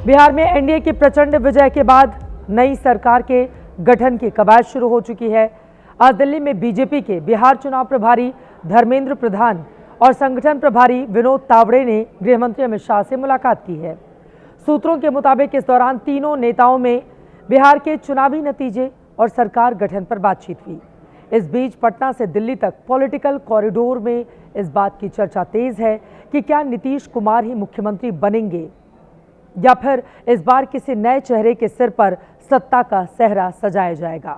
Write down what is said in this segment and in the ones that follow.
बिहार में एनडीए की प्रचंड विजय के बाद नई सरकार के गठन की कवायद शुरू हो चुकी है। आज दिल्ली में बीजेपी के बिहार चुनाव प्रभारी धर्मेंद्र प्रधान और संगठन प्रभारी विनोद तावड़े ने गृह मंत्री अमित शाह से मुलाकात की है। सूत्रों के मुताबिक इस दौरान तीनों नेताओं में बिहार के चुनावी नतीजे और सरकार गठन पर बातचीत हुई। इस बीच पटना से दिल्ली तक पॉलिटिकल कॉरिडोर में इस बात की चर्चा तेज है कि क्या नीतीश कुमार ही मुख्यमंत्री बनेंगे या फिर इस बार किसी नए चेहरे के सिर पर सत्ता का सेहरा सजाया जाएगा।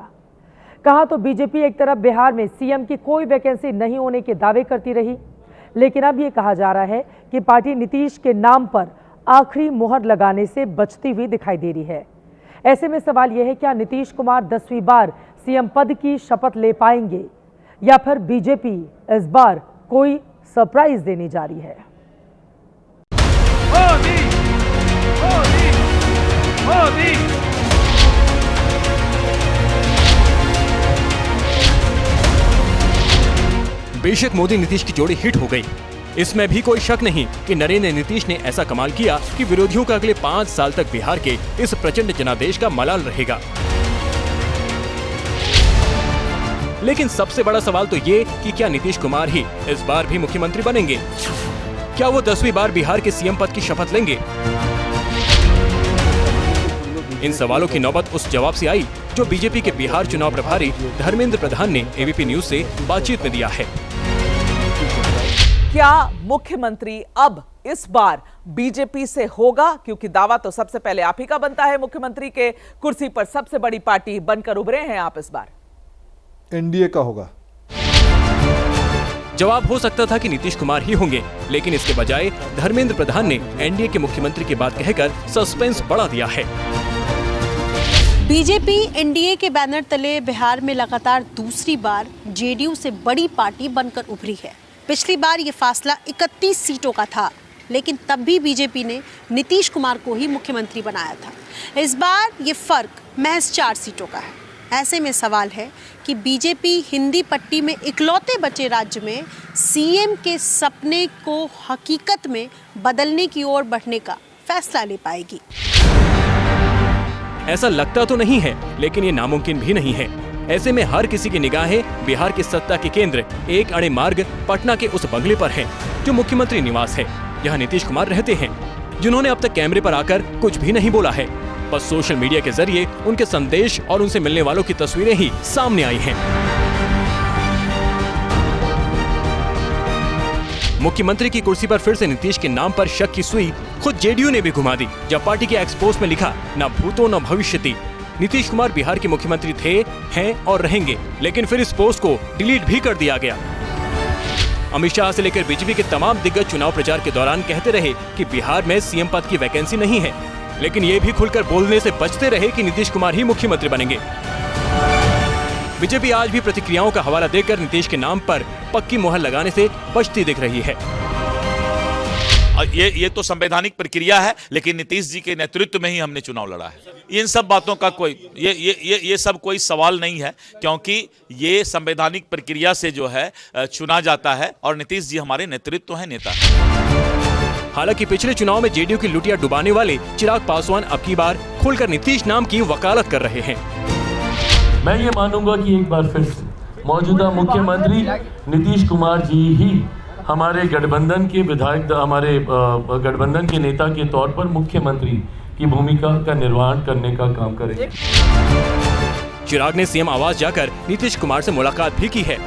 कहा तो बीजेपी एक तरफ बिहार में सीएम की कोई वैकेंसी नहीं होने के दावे करती रही, लेकिन अब ये कहा जा रहा है कि पार्टी नीतीश के नाम पर आखिरी मुहर लगाने से बचती हुई दिखाई दे रही है। ऐसे में सवाल यह है, क्या नीतीश कुमार 10वीं बार सीएम पद की शपथ ले पाएंगे या फिर बीजेपी इस बार कोई सरप्राइज देने जा रही है। बेशक मोदी नीतीश की जोड़ी हिट हो गई, इसमें भी कोई शक नहीं कि नरेंद्र नीतीश ने ऐसा कमाल किया कि विरोधियों का अगले 5 साल तक बिहार के इस प्रचंड जनादेश का मलाल रहेगा। लेकिन सबसे बड़ा सवाल तो ये कि क्या नीतीश कुमार ही इस बार भी मुख्यमंत्री बनेंगे? क्या वो 10वीं बार बिहार के सीएम पद की शपथ लेंगे? इन सवालों की नौबत उस जवाब से आई जो बीजेपी के बिहार चुनाव प्रभारी धर्मेंद्र प्रधान ने एबीपी न्यूज से बातचीत में दिया है। क्या मुख्यमंत्री अब इस बार बीजेपी से होगा? क्योंकि दावा तो सबसे पहले आप ही का बनता है। मुख्यमंत्री के कुर्सी पर सबसे बड़ी पार्टी बनकर उभरे हैं आप, इस बार एनडीए का होगा। जवाब हो सकता था कि नीतीश कुमार ही होंगे, लेकिन इसके बजाय धर्मेंद्र प्रधान ने एनडीए के मुख्यमंत्री की बात कहकर सस्पेंस बढ़ा दिया है। बीजेपी एनडीए के बैनर तले बिहार में लगातार दूसरी बार जेडीयू से बड़ी पार्टी बनकर उभरी है। पिछली बार ये फासला 31 सीटों का था, लेकिन तब भी बीजेपी ने नीतीश कुमार को ही मुख्यमंत्री बनाया था। इस बार ये फर्क महज 4 सीटों का है। ऐसे में सवाल है कि बीजेपी हिंदी पट्टी में इकलौते बचे राज्य में सीएम के सपने को हकीकत में बदलने की ओर बढ़ने का फैसला ले पाएगी। ऐसा लगता तो नहीं है, लेकिन ये नामुमकिन भी नहीं है। ऐसे में हर किसी की निगाहें बिहार की सत्ता के केंद्र एक अड़े मार्ग पटना के उस बंगले पर हैं, जो मुख्यमंत्री निवास है। यहाँ नीतीश कुमार रहते हैं, जिन्होंने अब तक कैमरे पर आकर कुछ भी नहीं बोला है। बस सोशल मीडिया के जरिए उनके संदेश और उनसे मिलने वालों की तस्वीरें ही सामने आई हैं। मुख्यमंत्री की कुर्सी पर फिर से नीतीश के नाम पर शक की सुई खुद जेडीयू ने भी घुमा दी, जब पार्टी के एक्स पोस्ट में लिखा न भूतो न भविष्यति। नीतीश कुमार बिहार के मुख्यमंत्री थे, हैं और रहेंगे, लेकिन फिर इस पोस्ट को डिलीट भी कर दिया गया। अमित शाह से लेकर बीजेपी के तमाम दिग्गज चुनाव प्रचार के दौरान कहते रहे कि बिहार में सीएम पद की वैकेंसी नहीं है, लेकिन ये भी खुलकर बोलने से बचते रहे कि नीतीश कुमार ही मुख्यमंत्री बनेंगे। बीजेपी आज भी प्रतिक्रियाओं का हवाला देकर नीतीश के नाम पर पक्की मुहर लगाने से बचती दिख रही है। ये तो संवैधानिक प्रक्रिया है, लेकिन नीतीश जी के नेतृत्व में ही हमने चुनाव लड़ा है। इन सब बातों का कोई ये सब कोई सवाल नहीं है, क्योंकि ये संवैधानिक प्रक्रिया से जो है चुना जाता है और नीतीश जी हमारे नेतृत्व हैं, नेता हैं। हालांकि पिछले चुनाव में जेडीयू की लुटिया डुबाने वाले चिराग पासवान अब की बार खुलकर नीतीश नाम की वकालत कर रहे हैं। मैं ये मानूंगा कि एक बार फिर से मौजूदा मुख्यमंत्री नीतीश कुमार जी ही हमारे गठबंधन के विधायक, हमारे गठबंधन के नेता के तौर पर मुख्यमंत्री की भूमिका का निर्वहन करने का काम करेंगे। चिराग ने सीएम आवास जाकर नीतीश कुमार से मुलाकात भी की है।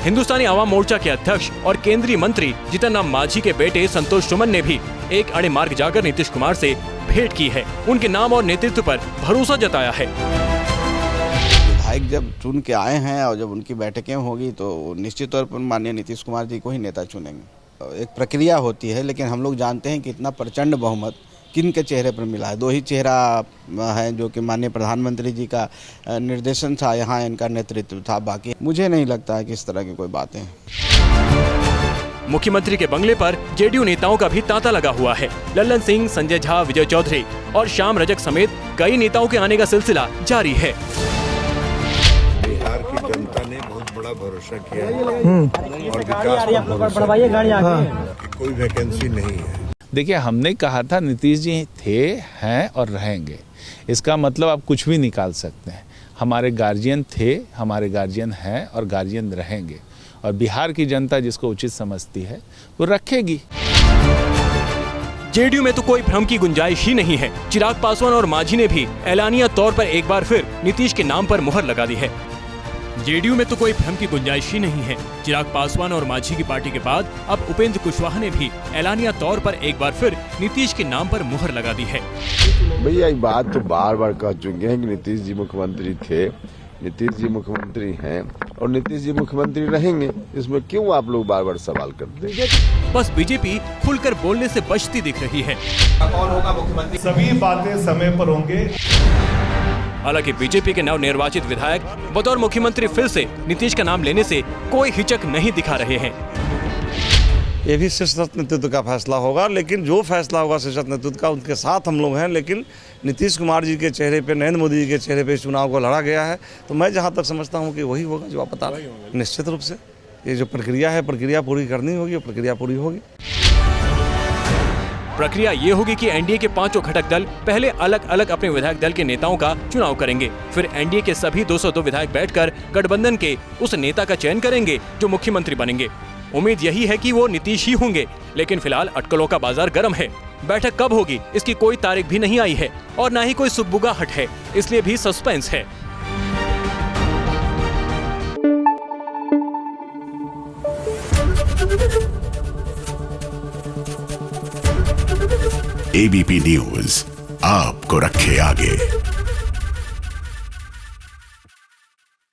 हिंदुस्तानी आवाम मोर्चा के अध्यक्ष और केंद्रीय मंत्री जीतन राम मांझी के बेटे संतोष सुमन ने भी एक अड़े मार्ग जाकर नीतीश कुमार से भेंट की है। उनके नाम और नेतृत्व पर भरोसा जताया है। विधायक जब चुन के आए हैं और जब उनकी बैठकें होगी तो निश्चित तौर पर माननीय नीतीश कुमार जी को ही नेता चुनेंगे। एक प्रक्रिया होती है, लेकिन हम लोग जानते हैं कि इतना प्रचंड बहुमत किन के चेहरे पर मिला है। 2 ही चेहरा है, जो कि माननीय प्रधानमंत्री जी का निर्देशन था, यहाँ इनका नेतृत्व था। बाकी मुझे नहीं लगता है कि इस तरह की कोई बातें हैं। मुख्यमंत्री के बंगले पर जेडीयू नेताओं का भी तांता लगा हुआ है। लल्लन सिंह, संजय झा, विजय चौधरी और श्याम रजक समेत कई नेताओं के आने का सिलसिला जारी है। बिहार की जनता ने बहुत बड़ा भरोसा किया है और विकास का भरोसा कि कोई वैकेंसी नहीं है। देखिए, हमने कहा था नीतीश जी थे, हैं और रहेंगे। इसका मतलब आप कुछ भी निकाल सकते हैं। हमारे गार्जियन थे, हमारे गार्जियन हैं और गार्जियन रहेंगे, और बिहार की जनता जिसको उचित समझती है वो रखेगी। जेडीयू में तो कोई भ्रम की गुंजाइश ही नहीं है। चिराग पासवान और मांझी ने भी एलानिया तौर पर एक बार फिर नीतीश के नाम पर मुहर लगा दी है। जेडीयू में तो कोई भ्रम की गुंजाइश ही नहीं है। चिराग पासवान और मांझी की पार्टी के बाद अब उपेंद्र कुशवाहा ने भी एलानिया तौर पर एक बार फिर नीतीश के नाम पर मुहर लगा दी है। भैया ये बात तो बार बार कह चुके हैं कि नीतीश जी मुख्यमंत्री थे, नीतीश जी मुख्यमंत्री हैं और नीतीश जी मुख्यमंत्री रहेंगे। इसमें क्यों आप लोग बार बार सवाल करते हैं? बस बीजेपी खुलकर बोलने से बचती दिख रही है। कौन होगा मुख्यमंत्री? सभी बातें समय पर होंगे। हालांकि बीजेपी के नव निर्वाचित विधायक बतौर मुख्यमंत्री फिर से नीतीश का नाम लेने से कोई हिचक नहीं दिखा रहे हैं। ये भी शीर्ष नेतृत्व का फैसला होगा, लेकिन जो फैसला होगा शीर्ष नेतृत्व का, उनके साथ हम लोग हैं। लेकिन नीतीश कुमार जी के चेहरे पे, नरेंद्र मोदी जी के चेहरे पे चुनाव को लड़ा गया है, तो मैं जहां तक समझता हूं कि वही होगा जो आप बता रहे हैं। निश्चित रूप से ये जो प्रक्रिया है, प्रक्रिया पूरी करनी होगी और प्रक्रिया पूरी होगी। प्रक्रिया ये होगी कि एनडीए के पांचों घटक दल पहले अलग अलग अपने विधायक दल के नेताओं का चुनाव करेंगे। फिर एनडीए के सभी 202 विधायक बैठकर गठबंधन के उस नेता का चयन करेंगे जो मुख्यमंत्री बनेंगे। उम्मीद यही है कि वो नीतीश ही होंगे, लेकिन फिलहाल अटकलों का बाजार गर्म है। बैठक कब होगी इसकी कोई तारीख भी नहीं आई है और न ही कोई सुगबुगाहट है, इसलिए भी सस्पेंस है। एबीपी न्यूज आपको रखे आगे।